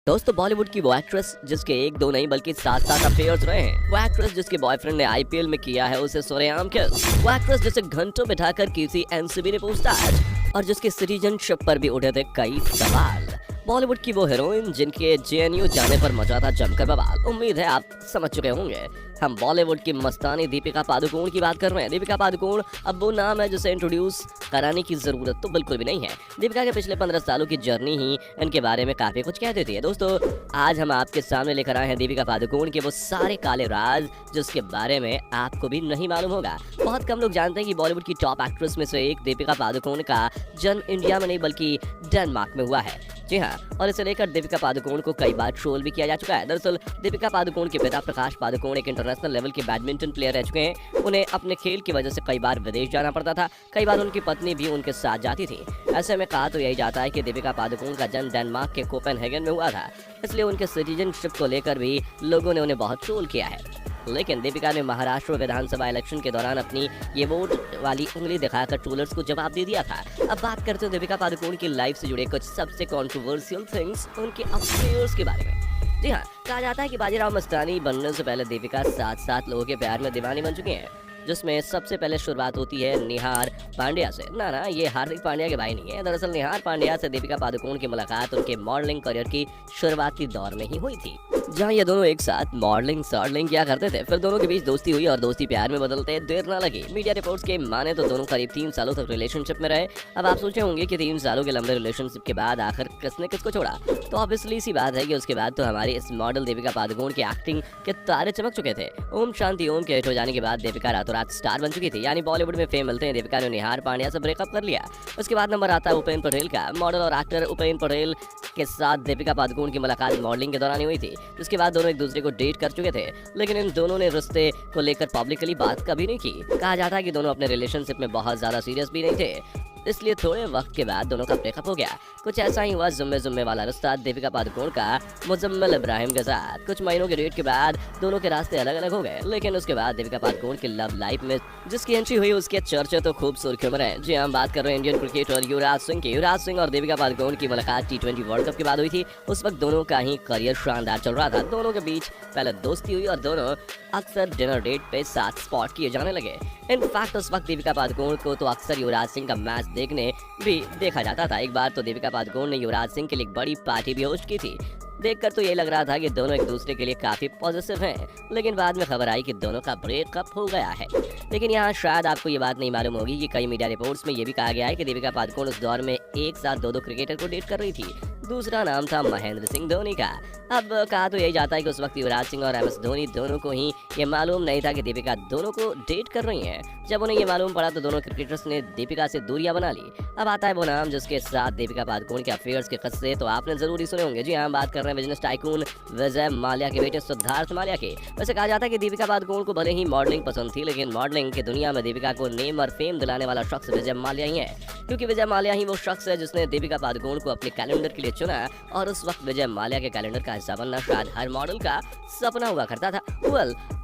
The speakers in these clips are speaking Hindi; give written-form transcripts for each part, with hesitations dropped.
दोस्तों बॉलीवुड की वो एक्ट्रेस जिसके एक दो नहीं बल्कि 7-7 अफेयर्स रहे हैं, वो एक्ट्रेस जिसके बॉयफ्रेंड ने आईपीएल में किया है उसे सरेआम किस, वो एक्ट्रेस जिसे घंटों बिठाकर की थी एनसीबी ने पूछताछ और जिसकी सिटीजनशिप पर भी उठे थे कई सवाल। बॉलीवुड की वो हीरोइन जिनके जेएनयू जाने पर मचा था जमकर बवाल। उम्मीद है आप समझ चुके होंगे, हम बॉलीवुड की मस्तानी दीपिका पादुकोण की बात कर रहे हैं। दीपिका पादुकोण अब वो नाम है जिसे इंट्रोड्यूस कराने की जरूरत तो बिल्कुल भी नहीं है। दीपिका के पिछले 15 सालों की जर्नी ही इनके बारे में काफी कुछ कह देती है। दोस्तों आज हम आपके सामने लेकर आए हैं दीपिका पादुकोण के वो सारे काले राज जिसके बारे में आपको भी नहीं मालूम होगा। बहुत कम लोग जानते हैं कि बॉलीवुड की टॉप एक्ट्रेस में से एक दीपिका पादुकोण का जन्म इंडिया में नहीं बल्कि डेनमार्क में हुआ है। जी हाँ, और इसे लेकर दीपिका पादुकोण को कई बार ट्रोल भी किया जा चुका है। दरअसल दीपिका पादुकोण के पिता प्रकाश पादुकोण एक इंटरनेशनल लेवल के बैडमिंटन प्लेयर रह चुके हैं। उन्हें अपने खेल की वजह से कई बार विदेश जाना पड़ता था, कई बार उनकी पत्नी भी उनके साथ जाती थी। ऐसे में कहा तो यही जाता है कि दीपिका पादुकोण का जन्म डेनमार्क के कोपेनहेगन में हुआ था, इसलिए उनके सिटीजनशिप को लेकर भी लोगों ने उन्हें बहुत ट्रोल किया है। लेकिन दीपिका ने महाराष्ट्र विधानसभा इलेक्शन के दौरान अपनी ये वोट वाली उंगली दिखाकर ट्रोलर्स को जवाब दे दिया था। अब बात करते हैं दीपिका पादुकोण की लाइफ से जुड़े कुछ सबसे कंट्रोवर्शियल थिंग्स, उनके अफेयर्स के बारे में। जी हाँ, कहा जाता है कि बाजीराव मस्तानी बनने से पहले दीपिका 7 लोगों के प्यार में दीवानी बन चुकी हैं, जिसमें सबसे पहले शुरुआत होती है निहार पांड्या से। ना ये हार्दिक पांड्या के भाई नहीं है। दरअसल निहार पांड्या से दीपिका पादुकोण की मुलाकात उनके मॉडलिंग करियर की शुरुआती दौर में ही हुई थी, जहां ये दोनों एक साथ मॉडलिंग किया करते थे। फिर दोनों के बीच दोस्ती हुई और दोस्ती प्यार में बदलते देर ना लगी। मीडिया रिपोर्ट्स के माने तो दोनों करीब 3 सालों तक रिलेशनशिप में रहे। अब आप सोचे होंगे कि 3 सालों के लंबे रिलेशनशिप के बाद आखिर किसने किसको छोड़ा, तो ऑब्वियसली सी बात है कि उसके बाद तो हमारी इस मॉडल दीपिका पादुकोण की एक्टिंग के तारे चमक चुके थे। ओम शांति ओम के हिट हो जाने के बाद दीपिका रातों रात स्टार बन चुकी थी। यानी बॉलीवुड में फेम मिलते हैं दीपिका ने निहार पांड्या से ब्रेकअप कर लिया। उसके बाद नंबर आता है उपेंद्र पटेल का। मॉडल और एक्टर उपेंद्र पटेल के साथ दीपिका पादुकोण की मुलाकात मॉडलिंग के दौरान हुई थी, जिसके बाद दोनों एक दूसरे को डेट कर चुके थे। लेकिन इन दोनों ने रिश्ते को लेकर पब्लिकली बात कभी नहीं की। कहा जाता है कि दोनों अपने रिलेशनशिप में बहुत ज्यादा सीरियस भी नहीं थे, इसलिए थोड़े वक्त के बाद दोनों का ब्रेकअप हो गया। कुछ ऐसा ही हुआ जुम्मे वाला रिश्ता दीपिका पादुकोण का मुजम्मिल इब्राहिम के साथ। कुछ महीनों के डेट के बाद दोनों के रास्ते अलग अलग हो गए, लेकिन उसके बाद दीपिका पादुकोण की लव लाइफ में जिसकी एंट्री हुई उसके चर्चे तो खूब सुर्खियों में रहे। जी हम बात कर रहे हैं इंडियन क्रिकेटर युवराज सिंह की। युवराज सिंह और दीपिका पादुकोण की मुलाकात T20 वर्ल्ड कप के बाद हुई थी। उस वक्त दोनों का ही करियर शानदार चल रहा था। दोनों के बीच पहले दोस्ती हुई और दोनों अक्सर डिनर डेट पे साथ स्पॉट किए जाने लगे। इनफैक्ट उस वक्त दीपिका पादुकोण को तो अक्सर युवराज सिंह का मैच देखने भी देखा जाता था। एक बार तो दीपिका पादुकोण ने युवराज सिंह के लिए एक बड़ी पार्टी भी होस्ट की थी। देखकर तो यही लग रहा था कि दोनों एक दूसरे के लिए काफी पॉजिटिव हैं, लेकिन बाद में खबर आई कि दोनों का ब्रेकअप हो गया है। लेकिन यहाँ शायद आपको ये बात नहीं मालूम होगी कि कई मीडिया रिपोर्ट्स में ये भी कहा गया है कि दीपिका पादुकोण उस दौर में एक साथ दो क्रिकेटर को डेट कर रही थी। दूसरा नाम था महेंद्र सिंह धोनी का। अब कहा तो यही जाता है कि उस वक्त युवराज सिंह और MS धोनी दोनों को ही ये मालूम नहीं था कि दीपिका दोनों को डेट कर रही हैं। जब उन्हें ये मालूम पड़ा तो दोनों क्रिकेटर्स ने दीपिका से दूरियां बना ली। अब आता है वो नाम जिसके साथ दीपिका पादुकोण के अफेयर्स के किस्से तो आपने जरूर ही सुने होंगे। जी हाँ, बात कर रहे हैं बिजनेस टाइकून विजय माल्या के बेटे सिद्धार्थ माल्या के। वैसे कहा जाता है कि दीपिका पादुकोण को भले ही मॉडलिंग पसंद थी, लेकिन मॉडलिंग की दुनिया में दीपिका को नेम और फेम दिलाने वाला शख्स विजय माल्या ही है, क्योंकि विजय माल्या ही वो शख्स है जिसने दीपिका पादुकोण को अपने कैलेंडर के लिए चुना। और उस वक्त विजय माल्या के कैलेंडर का हिस्सा बनना शायद हर मॉडल का सपना हुआ करता था।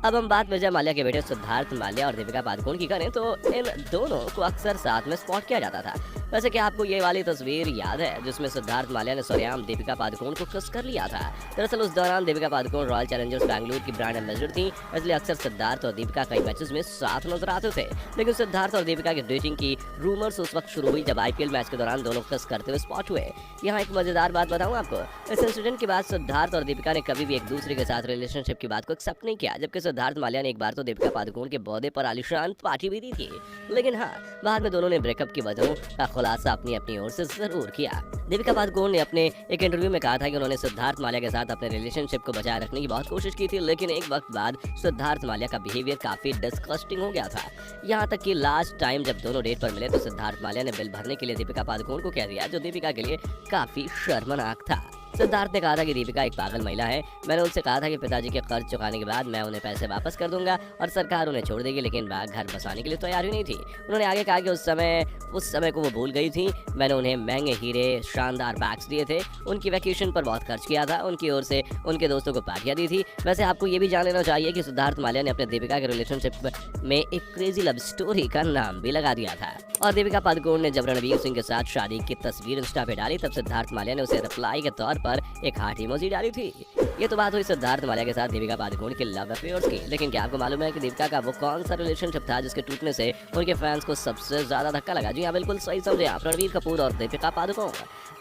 अब हम बात विजय माल्या के बेटे सिद्धार्थ माल्या और दीपिका पादुकोण की करें तो इन दोनों को अक्सर साथ में स्पॉट किया जाता था। वैसे क्या आपको ये वाली तस्वीर याद है जिसमें सिद्धार्थ माल्या ने सरेआम दीपिका पादुकोण को किस कर लिया था? दरअसल उस दौरान दीपिका पादुकोण रॉयल चैलेंजर्स बैंगलोर की ब्रांड एम्बेसडर थी, इसलिए अक्सर सिद्धार्थ और दीपिका कई मैचेस में साथ नजर आते थे। लेकिन सिद्धार्थ और दीपिका की डेटिंग की रूमर्स उस वक्त शुरू हुई जब IPL मैच के दौरान दोनों किस करते हुए स्पॉट हुए। यहाँ एक मजेदार बात बताऊं आपको, इस इंसिडेंट के बाद सिद्धार्थ और दीपिका ने कभी भी एक दूसरे के साथ रिलेशनशिप की बात को एक्सेप्ट नहीं किया, जबकि सिद्धार्थ माल्या ने एक बार तो दीपिका पादुकोण के बर्थडे पर आलीशान पार्टी भी दी थी। लेकिन हाँ, बाद में दोनों ने ब्रेकअप की वजहों का खुलासा अपनी ओर से जरूर किया। दीपिका पादुकोण ने अपने एक इंटरव्यू में कहा था कि उन्होंने सिद्धार्थ माल्या के साथ अपने रिलेशनशिप को बचाए रखने की बहुत कोशिश की थी, लेकिन एक वक्त बाद सिद्धार्थ माल्या का बिहेवियर काफी डिस्गस्टिंग हो गया था। यहाँ तक कि लास्ट टाइम जब दोनों डेट पर मिले तो सिद्धार्थ माल्या ने बिल भरने के लिए दीपिका पादुकोण को कह दिया, जो दीपिका के लिए काफी शर्मनाक था। सिद्धार्थ ने कहा था कि दीपिका एक पागल महिला है। मैंने उनसे कहा था कि पिताजी के कर्ज चुकाने के बाद मैं उन्हें पैसे वापस कर दूंगा और सरकार उन्हें छोड़ देगी, लेकिन वह घर बसाने के लिए तैयार ही नहीं थी। उन्होंने आगे कहा कि उस समय को वो भूल गई थी। मैंने उन्हें महंगे हीरे शानदार बैग्स दिए थे, उनकी वैकेशन पर बहुत खर्च किया था, उनकी ओर से उनके दोस्तों को पार्टियां दी थी। वैसे आपको ये भी जान लेना चाहिए कि सिद्धार्थ माल्या ने अपने दीपिका के रिलेशनशिप में एक क्रेजी लव स्टोरी का नाम भी लगा दिया था। और दीपिका पादुकोण ने जब रणवीर सिंह के साथ शादी की तस्वीर इंस्टा पे डाली तब सिद्धार्थ माल्या ने उसे रिप्लाई के तौर पर एक हार्ट इमोजी डाली थी। ये तो बात हुई सिद्धार्थ माल्या के साथ दीपिका पादुकोण के लव अफेयर्स की, लेकिन क्या आपको मालूम है कि दीपिका का वो कौन सा रिलेशनशिप था जिसके टूटने से उनके फैंस को सबसे ज्यादा धक्का लगा? जी हाँ, बिल्कुल सही समझे आप, रणबीर कपूर और दीपिका पादुकोण।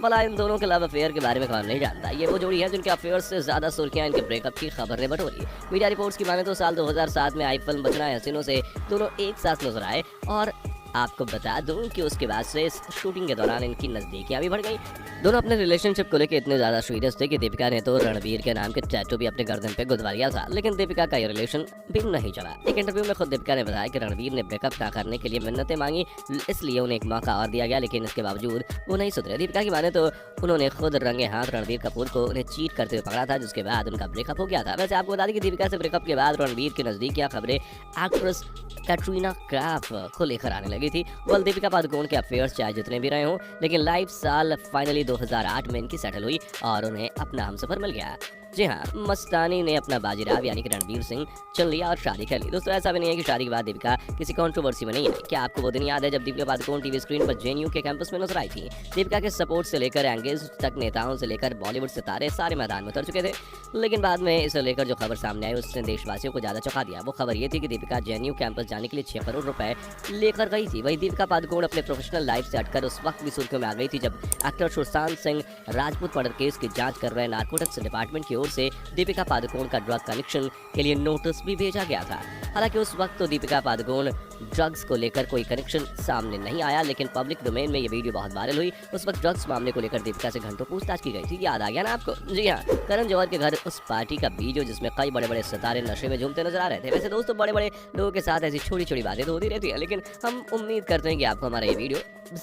भला इन दोनों के लव अफेयर के बारे में कौन नहीं जानता। ये वो जोड़ी है जिनके अफेयर से ज्यादा सुर्खियां इनके ब्रेकअप की खबर ने बटोरी। मीडिया रिपोर्ट्स की माने तो साल 2007 में आई फिल्म बचना है हसीनों से दोनों एक साथ नजर आए, और आपको बता दूं कि उसके बाद से इस शूटिंग के दौरान इनकी नजदीकियां भी बढ़ गई। दोनों अपने रिलेशनशिप को लेकर इतने ज्यादा सीरियस थे कि दीपिका ने तो रणबीर के नाम के टैटू भी अपने गर्दन पे गुदवा लिया था, लेकिन दीपिका का ये रिलेशन भी नहीं चला। एक इंटरव्यू में खुद दीपिका ने बताया कि रणबीर ने ब्रेकअप ना करने के लिए मिन्नतें मांगी, इसलिए उन्हें एक मौका और दिया गया, लेकिन इसके बावजूद वो नहीं सुधरे। दीपिका की माने तो उन्होंने खुद रंगे हाथ रणबीर कपूर को उन्हें चीट करते हुए पकड़ा था, जिसके बाद उनका ब्रेकअप हो गया था। वैसे आपको बता दें कि दीपिका से ब्रेकअप के बाद रणबीर की नजदीकियां खबरें एक्ट्रेस कैटरीना कैफ को लेकर आने लगी थी। वह दीपिका पादुकोण के अफेयर्स चाहे जितने भी रहे हों, लेकिन लाइफ साल फाइनली 2008 में इनकी सेटल हुई और उन्हें अपना हमसफर मिल गया। जी हाँ, मस्तानी ने अपना बाजीराव यानी कि रणबीर सिंह चुन लिया और शादी कर ली। दोस्तों ऐसा भी नहीं है कि शादी के बाद दीपिका किसी कंट्रोवर्सी में नहीं आई। क्या आपको वो दिन याद है जब दीपिका पादुकोण टीवी स्क्रीन पर जेएनयू के कैंपस में नजर आई थी? दीपिका के सपोर्ट से लेकर एंगेज तक नेताओं से लेकर बॉलीवुड सितारे सारे मैदान में उतर चुके थे, लेकिन बाद में इसे लेकर जो खबर सामने आई उसने देशवासियों को ज्यादा चौंका दिया। वो खबर ये थी कि दीपिका जेएनयू कैंपस जाने के लिए 6 करोड़ रुपए लेकर गई थी। वही दीपिका पादुकोण अपने प्रोफेशनल लाइफ से हटकर उस वक्त भी सुर्खियों में आ गई थी जब actor Sushant Singh Rajput murder case की जांच कर रहे नारकोटिक्स डिपार्टमेंट की ओर से दीपिका पादुकोण का ड्रग कनेक्शन के लिए नोटिस भी भेजा गया था। हालांकि उस वक्त तो दीपिका पादुकोण ड्रग्स को लेकर कोई कनेक्शन सामने नहीं आया, लेकिन पब्लिक डोमेन में ये वीडियो बहुत वायरल हुई। उस वक्त ड्रग्स मामले को लेकर दीपिका से घंटों पूछताछ की गई थी। याद आ गया ना आपको? जी हाँ, करण जौहर के घर उस पार्टी का वीडियो जिसमें कई बड़े बड़े सितारे नशे में झूमते नजर आ रहे थे। वैसे दोस्तों बड़े बड़े लोगों के साथ ऐसी छोटी छोटी बातें तो होती रहती है, लेकिन हम उम्मीद करते हैं कि आपको हमारा ये वीडियो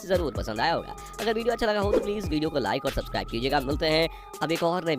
जरूर पसंद आया होगा। अगर वीडियो अच्छा लगा हो तो प्लीज वीडियो को लाइक और सब्सक्राइब कीजिएगा। मिलते हैं अब एक और नए